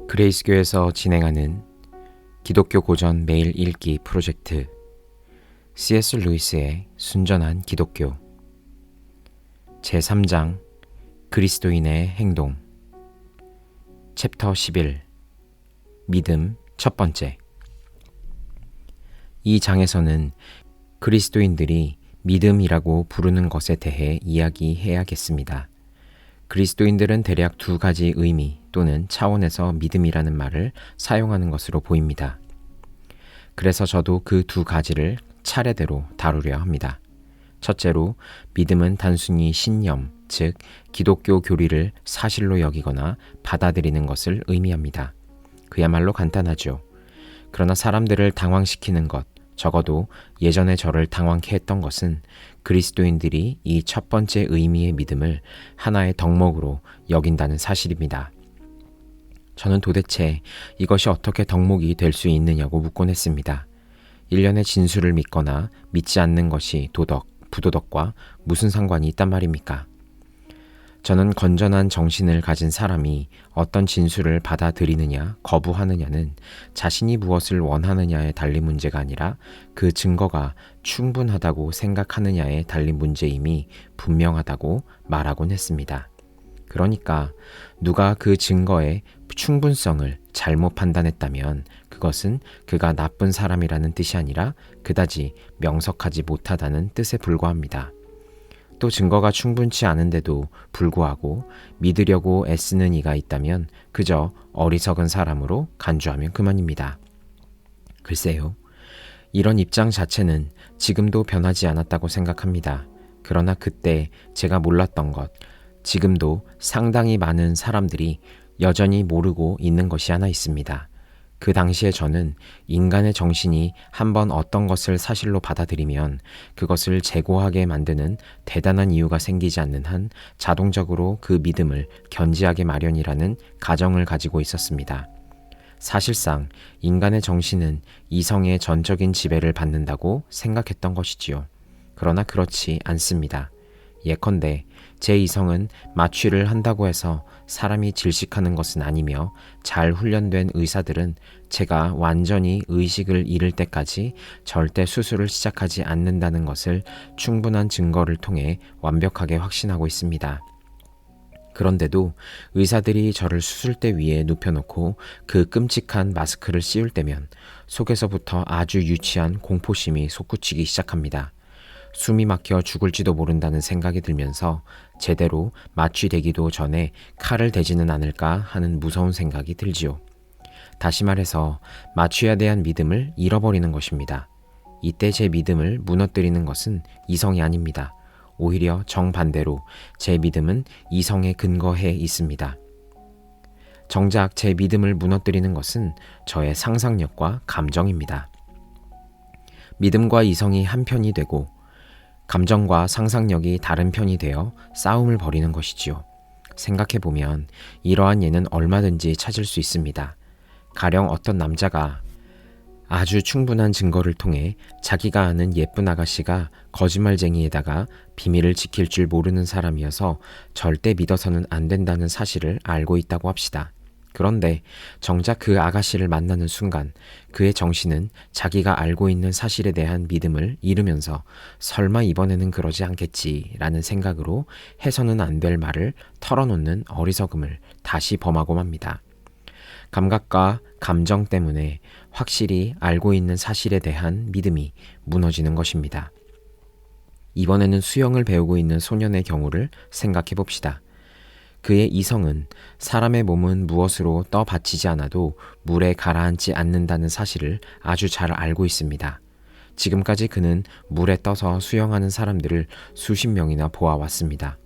그레이스교에서 진행하는 기독교 고전 매일 읽기 프로젝트 C.S. 루이스의 순전한 기독교 제3장 그리스도인의 행동 챕터 11 믿음 첫 번째. 이 장에서는 그리스도인들이 믿음이라고 부르는 것에 대해 이야기해야겠습니다. 그리스도인들은 대략 두 가지 의미 또는 차원에서 믿음이라는 말을 사용하는 것으로 보입니다. 그래서 저도 그 두 가지를 차례대로 다루려 합니다. 첫째로, 믿음은 단순히 신념, 즉 기독교 교리를 사실로 여기거나 받아들이는 것을 의미합니다. 그야말로 간단하죠. 그러나 사람들을 당황시키는 것, 적어도 예전에 저를 당황케 했던 것은 그리스도인들이 이 첫 번째 의미의 믿음을 하나의 덕목으로 여긴다는 사실입니다. 저는 도대체 이것이 어떻게 덕목이 될 수 있느냐고 묻곤 했습니다. 일련의 진술을 믿거나 믿지 않는 것이 도덕, 부도덕과 무슨 상관이 있단 말입니까? 저는 건전한 정신을 가진 사람이 어떤 진술을 받아들이느냐, 거부하느냐는 자신이 무엇을 원하느냐에 달린 문제가 아니라 그 증거가 충분하다고 생각하느냐에 달린 문제임이 분명하다고 말하곤 했습니다. 그러니까 누가 그 증거의 충분성을 잘못 판단했다면 그것은 그가 나쁜 사람이라는 뜻이 아니라 그다지 명석하지 못하다는 뜻에 불과합니다. 또 증거가 충분치 않은데도 불구하고 믿으려고 애쓰는 이가 있다면 그저 어리석은 사람으로 간주하면 그만입니다. 글쎄요, 이런 입장 자체는 지금도 변하지 않았다고 생각합니다. 그러나 그때 제가 몰랐던 것, 지금도 상당히 많은 사람들이 여전히 모르고 있는 것이 하나 있습니다. 그 당시에 저는 인간의 정신이 한번 어떤 것을 사실로 받아들이면 그것을 재고하게 만드는 대단한 이유가 생기지 않는 한 자동적으로 그 믿음을 견지하게 마련이라는 가정을 가지고 있었습니다. 사실상 인간의 정신은 이성의 전적인 지배를 받는다고 생각했던 것이지요. 그러나 그렇지 않습니다. 예컨대 제 이성은 마취를 한다고 해서 사람이 질식하는 것은 아니며 잘 훈련된 의사들은 제가 완전히 의식을 잃을 때까지 절대 수술을 시작하지 않는다는 것을 충분한 증거를 통해 완벽하게 확신하고 있습니다. 그런데도 의사들이 저를 수술대 위에 눕혀놓고 그 끔찍한 마스크를 씌울 때면 속에서부터 아주 유치한 공포심이 솟구치기 시작합니다. 숨이 막혀 죽을지도 모른다는 생각이 들면서 제대로 마취되기도 전에 칼을 대지는 않을까 하는 무서운 생각이 들지요. 다시 말해서 마취에 대한 믿음을 잃어버리는 것입니다. 이때 제 믿음을 무너뜨리는 것은 이성이 아닙니다. 오히려 정반대로 제 믿음은 이성에 근거해 있습니다. 정작 제 믿음을 무너뜨리는 것은 저의 상상력과 감정입니다. 믿음과 이성이 한 편이 되고 감정과 상상력이 다른 편이 되어 싸움을 벌이는 것이지요. 생각해보면 이러한 예는 얼마든지 찾을 수 있습니다. 가령 어떤 남자가 아주 충분한 증거를 통해 자기가 아는 예쁜 아가씨가 거짓말쟁이에다가 비밀을 지킬 줄 모르는 사람이어서 절대 믿어서는 안 된다는 사실을 알고 있다고 합시다. 그런데 정작 그 아가씨를 만나는 순간 그의 정신은 자기가 알고 있는 사실에 대한 믿음을 잃으면서 설마 이번에는 그러지 않겠지라는 생각으로 해서는 안 될 말을 털어놓는 어리석음을 다시 범하고 맙니다. 감각과 감정 때문에 확실히 알고 있는 사실에 대한 믿음이 무너지는 것입니다. 이번에는 수영을 배우고 있는 소년의 경우를 생각해 봅시다. 그의 이성은 사람의 몸은 무엇으로 떠받치지 않아도 물에 가라앉지 않는다는 사실을 아주 잘 알고 있습니다. 지금까지 그는 물에 떠서 수영하는 사람들을 수십 명이나 보아왔습니다.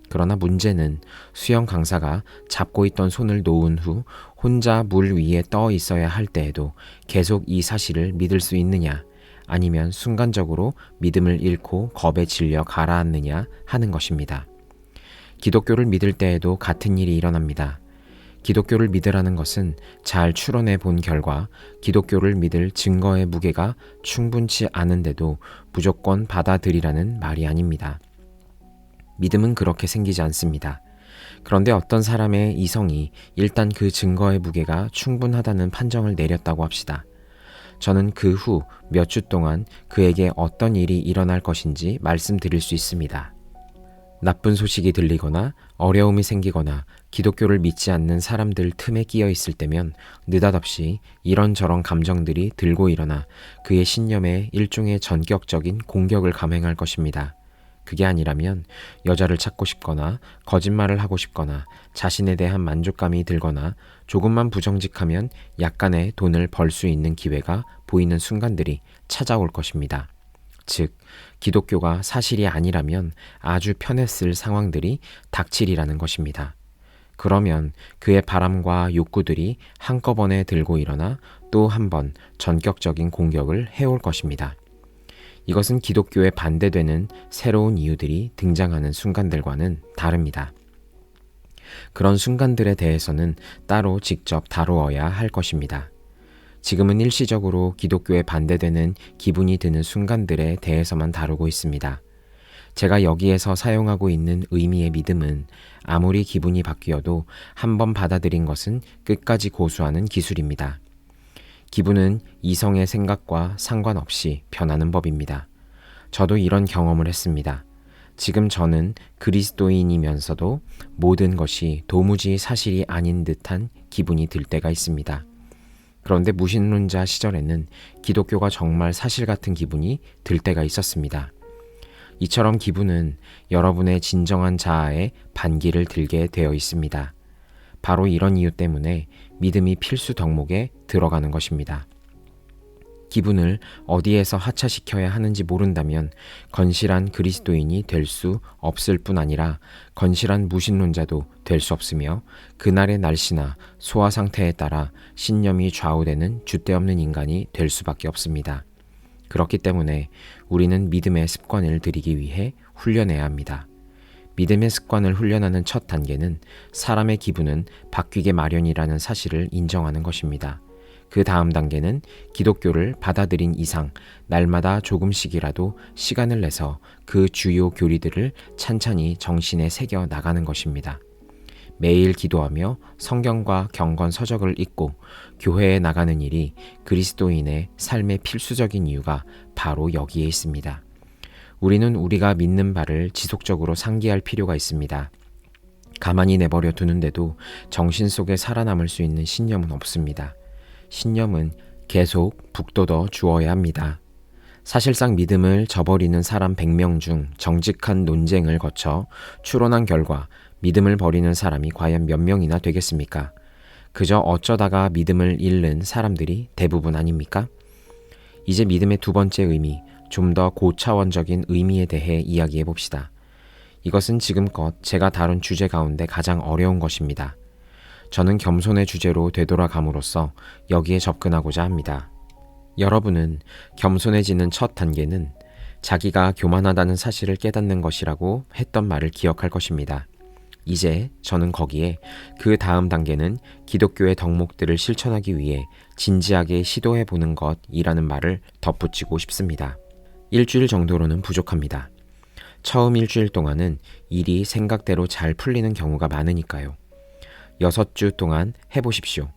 그러나 문제는 수영 강사가 잡고 있던 손을 놓은 후 혼자 물 위에 떠 있어야 할 때에도 계속 이 사실을 믿을 수 있느냐, 아니면 순간적으로 믿음을 잃고 겁에 질려 가라앉느냐 하는 것입니다. 기독교를 믿을 때에도 같은 일이 일어납니다. 기독교를 믿으라는 것은 잘 추론해 본 결과 기독교를 믿을 증거의 무게가 충분치 않은데도 무조건 받아들이라는 말이 아닙니다. 믿음은 그렇게 생기지 않습니다. 그런데 어떤 사람의 이성이 일단 그 증거의 무게가 충분하다는 판정을 내렸다고 합시다. 저는 그 후 몇 주 동안 그에게 어떤 일이 일어날 것인지 말씀드릴 수 있습니다. 나쁜 소식이 들리거나 어려움이 생기거나 기독교를 믿지 않는 사람들 틈에 끼어 있을 때면 느닷없이 이런저런 감정들이 들고 일어나 그의 신념에 일종의 전격적인 공격을 감행할 것입니다. 그게 아니라면 여자를 찾고 싶거나 거짓말을 하고 싶거나 자신에 대한 만족감이 들거나 조금만 부정직하면 약간의 돈을 벌 수 있는 기회가 보이는 순간들이 찾아올 것입니다. 즉, 기독교가 사실이 아니라면 아주 편했을 상황들이 닥치리라는 것입니다. 그러면 그의 바람과 욕구들이 한꺼번에 들고 일어나 또 한 번 전격적인 공격을 해올 것입니다. 이것은 기독교에 반대되는 새로운 이유들이 등장하는 순간들과는 다릅니다. 그런 순간들에 대해서는 따로 직접 다루어야 할 것입니다. 지금은 일시적으로 기독교에 반대되는 기분이 드는 순간들에 대해서만 다루고 있습니다. 제가 여기에서 사용하고 있는 의미의 믿음은 아무리 기분이 바뀌어도 한번 받아들인 것은 끝까지 고수하는 기술입니다. 기분은 이성의 생각과 상관없이 변하는 법입니다. 저도 이런 경험을 했습니다. 지금 저는 그리스도인이면서도 모든 것이 도무지 사실이 아닌 듯한 기분이 들 때가 있습니다. 그런데 무신론자 시절에는 기독교가 정말 사실 같은 기분이 들 때가 있었습니다. 이처럼 기분은 여러분의 진정한 자아에 반기를 들게 되어 있습니다. 바로 이런 이유 때문에 믿음이 필수 덕목에 들어가는 것입니다. 기분을 어디에서 하차시켜야 하는지 모른다면 건실한 그리스도인이 될 수 없을 뿐 아니라 건실한 무신론자도 될 수 없으며 그날의 날씨나 소화 상태에 따라 신념이 좌우되는 줏대없는 인간이 될 수밖에 없습니다. 그렇기 때문에 우리는 믿음의 습관을 들이기 위해 훈련해야 합니다. 믿음의 습관을 훈련하는 첫 단계는 사람의 기분은 바뀌게 마련이라는 사실을 인정하는 것입니다. 그 다음 단계는 기독교를 받아들인 이상 날마다 조금씩이라도 시간을 내서 그 주요 교리들을 찬찬히 정신에 새겨 나가는 것입니다. 매일 기도하며 성경과 경건 서적을 읽고 교회에 나가는 일이 그리스도인의 삶의 필수적인 이유가 바로 여기에 있습니다. 우리는 우리가 믿는 바를 지속적으로 상기할 필요가 있습니다. 가만히 내버려 두는데도 정신 속에 살아남을 수 있는 신념은 없습니다. 신념은 계속 북돋워 주어야 합니다. 사실상 믿음을 저버리는 사람 100명 중 정직한 논쟁을 거쳐 추론한 결과 믿음을 버리는 사람이 과연 몇 명이나 되겠습니까? 그저 어쩌다가 믿음을 잃는 사람들이 대부분 아닙니까? 이제 믿음의 두 번째 의미, 좀 더 고차원적인 의미에 대해 이야기해 봅시다. 이것은 지금껏 제가 다룬 주제 가운데 가장 어려운 것입니다. 저는 겸손의 주제로 되돌아감으로써 여기에 접근하고자 합니다. 여러분은 겸손해지는 첫 단계는 자기가 교만하다는 사실을 깨닫는 것이라고 했던 말을 기억할 것입니다. 이제 저는 거기에 그 다음 단계는 기독교의 덕목들을 실천하기 위해 진지하게 시도해보는 것이라는 말을 덧붙이고 싶습니다. 일주일 정도로는 부족합니다. 처음 일주일 동안은 일이 생각대로 잘 풀리는 경우가 많으니까요. 6주 동안 해보십시오.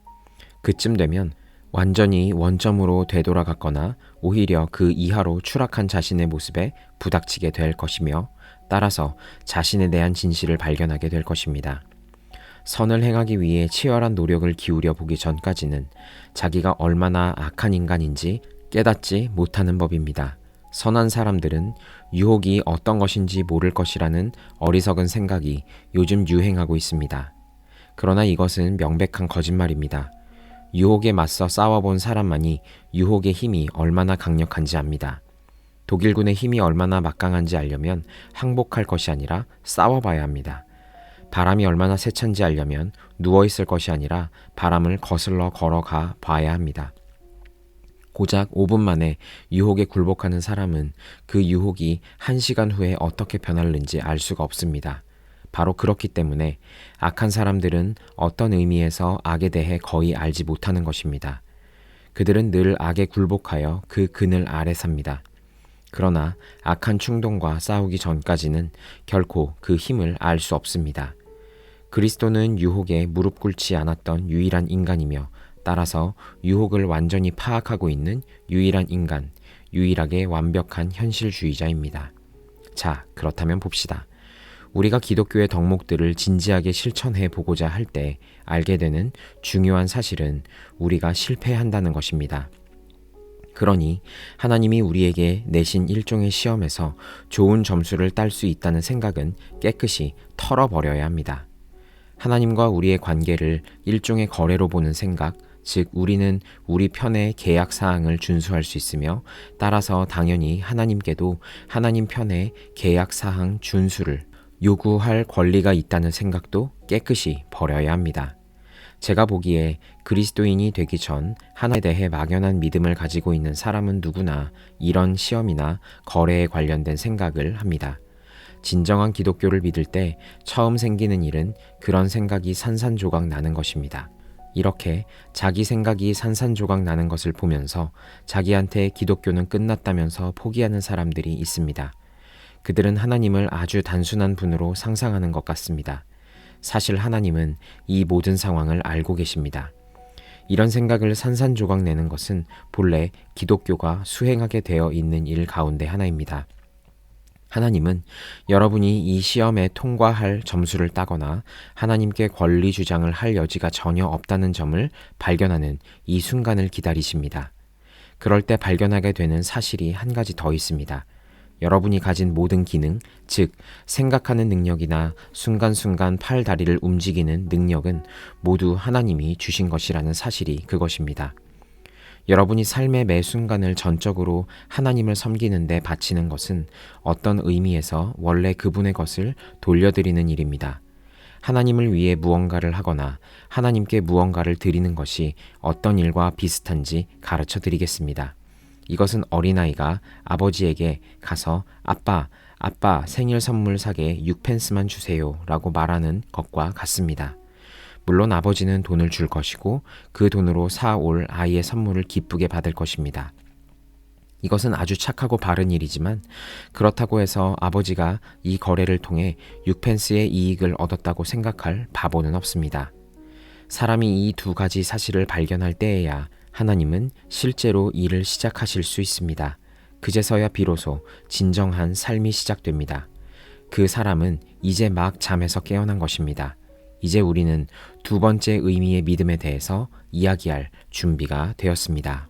그쯤 되면 완전히 원점으로 되돌아갔거나 오히려 그 이하로 추락한 자신의 모습에 부닥치게 될 것이며 따라서 자신에 대한 진실을 발견하게 될 것입니다. 선을 행하기 위해 치열한 노력을 기울여 보기 전까지는 자기가 얼마나 악한 인간인지 깨닫지 못하는 법입니다. 선한 사람들은 유혹이 어떤 것인지 모를 것이라는 어리석은 생각이 요즘 유행하고 있습니다. 그러나 이것은 명백한 거짓말입니다. 유혹에 맞서 싸워본 사람만이 유혹의 힘이 얼마나 강력한지 압니다. 독일군의 힘이 얼마나 막강한지 알려면 항복할 것이 아니라 싸워봐야 합니다. 바람이 얼마나 세찬지 알려면 누워있을 것이 아니라 바람을 거슬러 걸어가 봐야 합니다. 고작 5분 만에 유혹에 굴복하는 사람은 그 유혹이 1시간 후에 어떻게 변할는지 알 수가 없습니다. 바로 그렇기 때문에 악한 사람들은 어떤 의미에서 악에 대해 거의 알지 못하는 것입니다. 그들은 늘 악에 굴복하여 그 그늘 아래 삽니다. 그러나 악한 충동과 싸우기 전까지는 결코 그 힘을 알 수 없습니다. 그리스도는 유혹에 무릎 꿇지 않았던 유일한 인간이며 따라서 유혹을 완전히 파악하고 있는 유일한 인간, 유일하게 완벽한 현실주의자입니다. 자, 그렇다면 봅시다. 우리가 기독교의 덕목들을 진지하게 실천해 보고자 할 때 알게 되는 중요한 사실은 우리가 실패한다는 것입니다. 그러니 하나님이 우리에게 내신 일종의 시험에서 좋은 점수를 딸 수 있다는 생각은 깨끗이 털어버려야 합니다. 하나님과 우리의 관계를 일종의 거래로 보는 생각, 즉 우리는 우리 편의 계약 사항을 준수할 수 있으며 따라서 당연히 하나님께도 하나님 편의 계약 사항 준수를 요구할 권리가 있다는 생각도 깨끗이 버려야 합니다. 제가 보기에 그리스도인이 되기 전 하나님에 대해 막연한 믿음을 가지고 있는 사람은 누구나 이런 시험이나 거래에 관련된 생각을 합니다. 진정한 기독교를 믿을 때 처음 생기는 일은 그런 생각이 산산조각 나는 것입니다. 이렇게 자기 생각이 산산조각 나는 것을 보면서 자기한테 기독교는 끝났다면서 포기하는 사람들이 있습니다. 그들은 하나님을 아주 단순한 분으로 상상하는 것 같습니다. 사실 하나님은 이 모든 상황을 알고 계십니다. 이런 생각을 산산조각 내는 것은 본래 기독교가 수행하게 되어 있는 일 가운데 하나입니다. 하나님은 여러분이 이 시험에 통과할 점수를 따거나 하나님께 권리 주장을 할 여지가 전혀 없다는 점을 발견하는 이 순간을 기다리십니다. 그럴 때 발견하게 되는 사실이 한 가지 더 있습니다. 여러분이 가진 모든 기능, 즉 생각하는 능력이나 순간순간 팔, 다리를 움직이는 능력은 모두 하나님이 주신 것이라는 사실이 그것입니다. 여러분이 삶의 매 순간을 전적으로 하나님을 섬기는 데 바치는 것은 어떤 의미에서 원래 그분의 것을 돌려드리는 일입니다. 하나님을 위해 무언가를 하거나 하나님께 무언가를 드리는 것이 어떤 일과 비슷한지 가르쳐 드리겠습니다. 이것은 어린아이가 아버지에게 가서 아빠 생일 선물 사게 6펜스만 주세요 라고 말하는 것과 같습니다. 물론 아버지는 돈을 줄 것이고 그 돈으로 사올 아이의 선물을 기쁘게 받을 것입니다. 이것은 아주 착하고 바른 일이지만 그렇다고 해서 아버지가 이 거래를 통해 6펜스의 이익을 얻었다고 생각할 바보는 없습니다. 사람이 이 두 가지 사실을 발견할 때에야 하나님은 실제로 일을 시작하실 수 있습니다. 그제서야 비로소 진정한 삶이 시작됩니다. 그 사람은 이제 막 잠에서 깨어난 것입니다. 이제 우리는 두 번째 의미의 믿음에 대해서 이야기할 준비가 되었습니다.